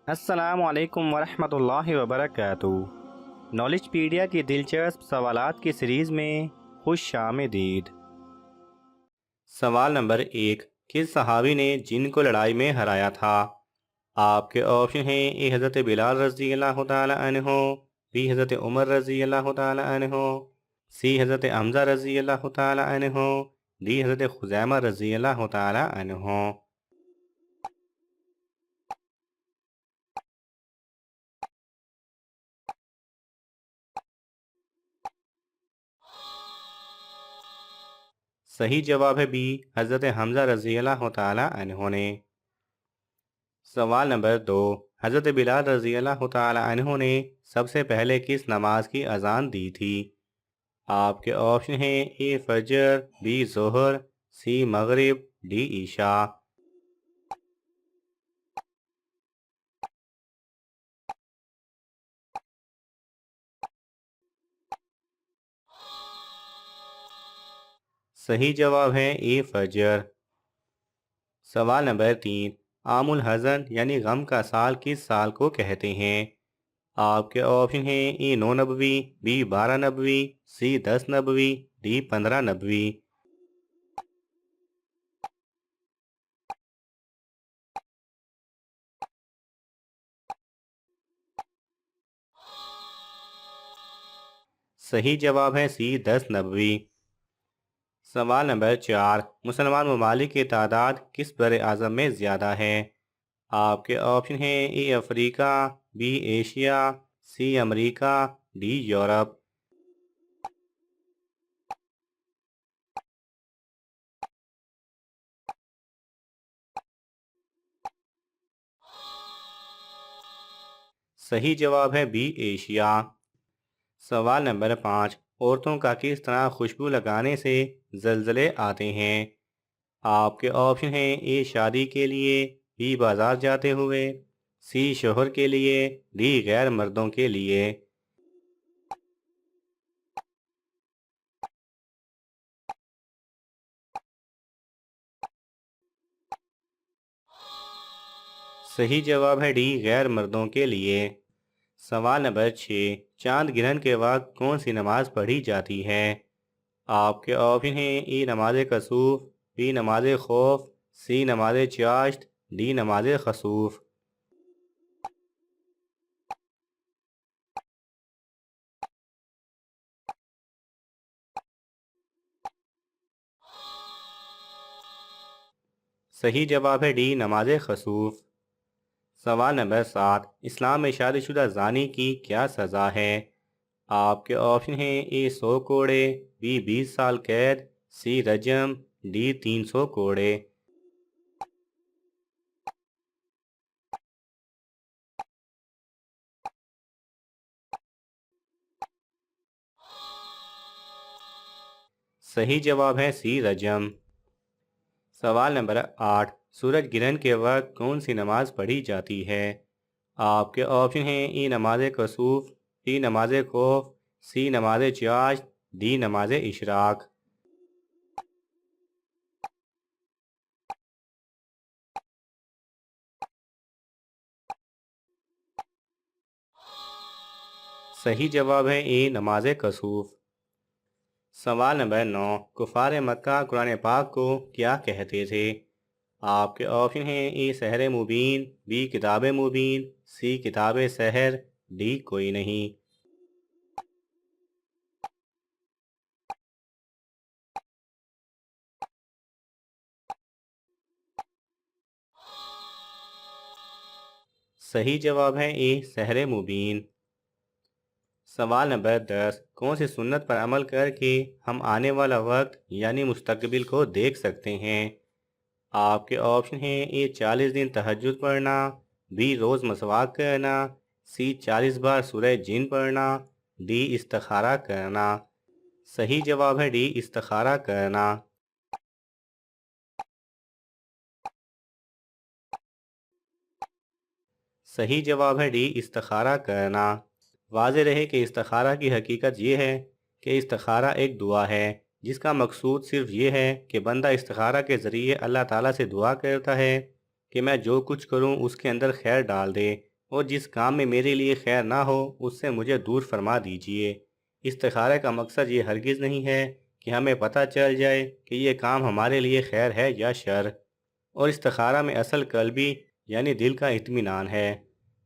السلام علیکم ورحمۃ اللہ وبرکاتہ۔ نالج پیڈیا کی دلچسپ سوالات کی سیریز میں خوش آمدید۔ سوال نمبر 1، کس صحابی نے جن کو لڑائی میں ہرایا تھا؟ آپ کے آپشن ہیں: اے حضرت بلال رضی اللہ تعالی عنہ، بی حضرت عمر رضی اللہ تعالی عنہ، سی حضرت حمزہ رضی اللہ تعالی عنہ، ڈی حضرت خزیمہ رضی اللہ تعالی عنہ۔ صحیح جواب ہے بی، حضرت حمزہ رضی اللہ تعالی عنہ نے۔ سوال نمبر 2، حضرت بلال رضی اللہ تعالی عنہ نے سب سے پہلے کس نماز کی اذان دی تھی؟ آپ کے آپشن ہیں: اے فجر، بی ظہر، سی مغرب، ڈی عشاء۔ صحیح جواب ہے اے فجر۔ سوال نمبر 3، عام الحزن یعنی غم کا سال کس سال کو کہتے ہیں؟ آپ کے آپشن ہیں: اے 9 نبوی، بی 12 نبوی، سی 10 نبوی، ڈی 15 نبوی۔ صحیح جواب ہے سی 10 نبوی۔ سوال نمبر 4، مسلمان ممالک کی تعداد کس بر اعظم میں زیادہ ہے؟ آپ کے آپشن ہیں: A Africa, B Asia, C America, D Europe. صحیح جواب ہے بی ایشیا۔ سوال نمبر 5، عورتوں کا کس طرح خوشبو لگانے سے زلزلے آتے ہیں؟ آپ کے آپشن ہیں: اے شادی کے لیے، بی بازار جاتے ہوئے، سی شوہر کے لیے، ڈی غیر مردوں کے لیے۔ صحیح جواب ہے ڈی غیر مردوں کے لیے۔ سوال نمبر 6، چاند گرہن کے وقت کون سی نماز پڑھی جاتی ہے؟ آپ کے آپشن ہیں: اے نماز کسوف، بی نماز خوف، سی نماز چاشت، ڈی نماز خسوف۔ صحیح جواب ہے ڈی نماز خسوف۔ سوال نمبر 7، اسلام میں شادی شدہ زانی کی کیا سزا ہے؟ آپ کے آپشن ہیں: اے 100 کوڑے، بی 20 سال قید، سی رجم، ڈی 300 کوڑے۔ صحیح جواب ہے سی رجم۔ سوال نمبر 8، سورج گرہن کے وقت کون سی نماز پڑھی جاتی ہے؟ آپ کے آپشن ہیں: اے نماز کسوف، بی نماز خوف، سی نماز چاشت، ڈی نماز اشراق۔ صحیح جواب ہے اے نماز کسوف۔ سوال نمبر 9، کفار مکہ قرآن پاک کو کیا کہتے تھے؟ آپ کے آپشن ہیں: اے سحر مبین، بی کتاب مبین، سی کتاب سحر، ڈی کوئی نہیں۔ صحیح جواب ہے اے سحر مبین۔ سوال نمبر 10، کون سی سنت پر عمل کر کے ہم آنے والا وقت یعنی مستقبل کو دیکھ سکتے ہیں؟ آپ کے آپشن ہیں: اے 40 دن تہجد پڑھنا، بی روز مسواک کرنا، سی 40 بار سورہ جن پڑھنا، ڈی استخارہ کرنا۔ صحیح جواب ہے ڈی استخارہ کرنا۔ صحیح جواب ہے ڈی استخارہ کرنا۔ واضح رہے کہ استخارہ کی حقیقت یہ ہے کہ استخارہ ایک دعا ہے جس کا مقصود صرف یہ ہے کہ بندہ استخارہ کے ذریعے اللہ تعالیٰ سے دعا کرتا ہے کہ میں جو کچھ کروں اس کے اندر خیر ڈال دے، اور جس کام میں میرے لیے خیر نہ ہو اس سے مجھے دور فرما دیجیے۔ استخارہ کا مقصد یہ ہرگز نہیں ہے کہ ہمیں پتہ چل جائے کہ یہ کام ہمارے لیے خیر ہے یا شر، اور استخارہ میں اصل قلبی یعنی دل کا اطمینان ہے۔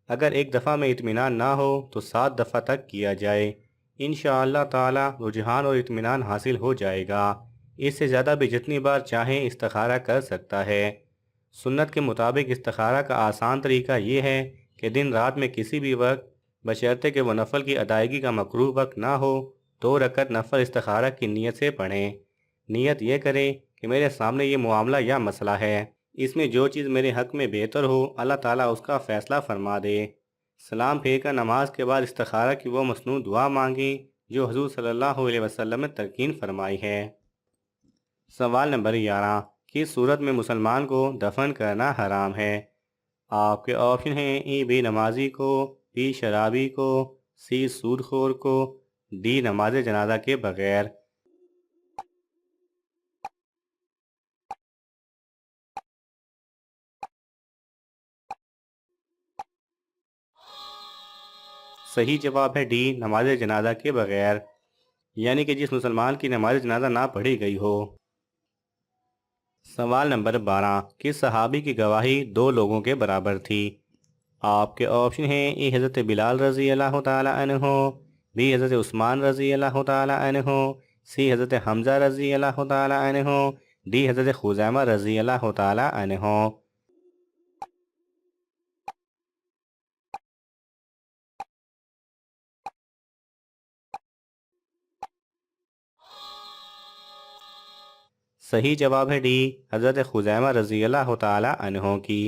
اگر ایک دفعہ میں اطمینان نہ ہو تو 7 دفعہ تک کیا جائے، انشاءاللہ تعالی رجحان اور اطمینان حاصل ہو جائے گا۔ اس سے زیادہ بھی جتنی بار چاہیں استخارہ کر سکتا ہے۔ سنت کے مطابق استخارہ کا آسان طریقہ یہ ہے کہ دن رات میں کسی بھی وقت، بشرطے کہ وہ نفل کی ادائیگی کا مکروہ وقت نہ ہو، 2 رکعت نفل استخارہ کی نیت سے پڑھیں۔ نیت یہ کریں کہ میرے سامنے یہ معاملہ یا مسئلہ ہے، اس میں جو چیز میرے حق میں بہتر ہو اللہ تعالیٰ اس کا فیصلہ فرما دے۔ سلام پھیر کر نماز کے بعد استخارہ کی وہ مصنون دعا مانگیں جو حضور صلی اللہ علیہ وسلم نے تلقین فرمائی ہے۔ سوال نمبر 11، کس صورت میں مسلمان کو دفن کرنا حرام ہے؟ آپ کے آپشن ہیں: ای بے نمازی کو، بی شرابی کو، سی سود خور کو، ڈی نماز جنازہ کے بغیر۔ صحیح جواب ہے ڈی، نماز جنازہ کے بغیر، یعنی کہ جس مسلمان کی نماز جنازہ نہ پڑھی گئی ہو۔ سوال نمبر 12، کس صحابی کی گواہی 2 لوگوں کے برابر تھی؟ آپ کے آپشن ہیں: ای حضرت بلال رضی اللہ تعالیٰ عنہ، بی حضرت عثمان رضی اللہ تعالیٰ عنہ، سی حضرت حمزہ رضی اللہ تعالیٰ عنہ، ڈی حضرت خزیمہ رضی اللہ تعالیٰ عنہ۔ صحیح جواب ہے ڈی، حضرت خزیمہ رضی اللہ تعالیٰ عنہ کی۔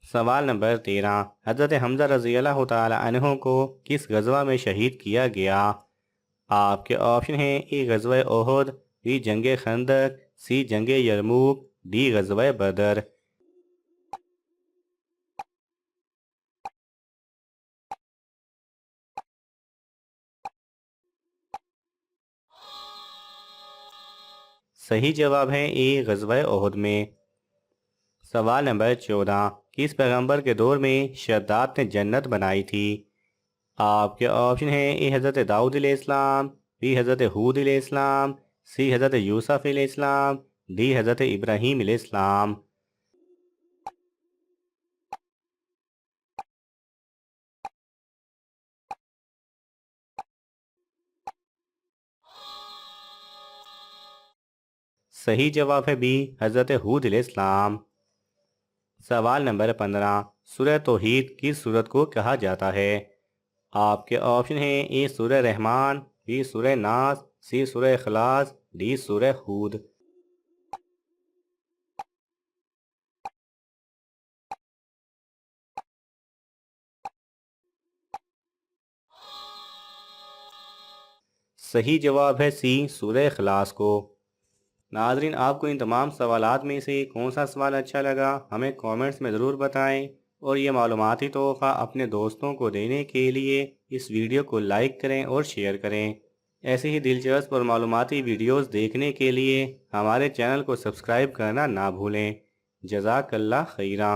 سوال نمبر 13، حضرت حمزہ رضی اللہ تعالیٰ عنہ کو کس غزوہ میں شہید کیا گیا؟ آپ کے آپشن ہیں: ای غزوہ احد، بی جنگ خندق، سی جنگ یرموک، ڈی غزوہ بدر۔ صحیح جواب ہے ای غزوہ احد میں۔ سوال نمبر 14، کس پیغمبر کے دور میں شداد نے جنت بنائی تھی؟ آپ کے آپشن ہیں: ای حضرت داؤد علیہ السلام، بی حضرت ہود علیہ السلام، سی حضرت یوسف علیہ السلام، ڈی حضرت ابراہیم علیہ السلام۔ صحیح جواب ہے بی، حضرت ہود علیہ السلام۔ سوال نمبر 15، سورہ توحید کس سورت کو کہا جاتا ہے؟ آپ کے آپشن ہیں: ای سورہ رحمان، بی سورہ ناس، سی سورہ اخلاص، ڈی سورہ ہود۔ صحیح جواب ہے سی، سورہ اخلاص کو۔ ناظرین، آپ کو ان تمام سوالات میں سے کون سا سوال اچھا لگا ہمیں کامنٹس میں ضرور بتائیں، اور یہ معلوماتی تحفہ اپنے دوستوں کو دینے کے لیے اس ویڈیو کو لائک کریں اور شیئر کریں۔ ایسے ہی دلچسپ اور معلوماتی ویڈیوز دیکھنے کے لیے ہمارے چینل کو سبسکرائب کرنا نہ بھولیں۔ جزاک اللہ خیرہ۔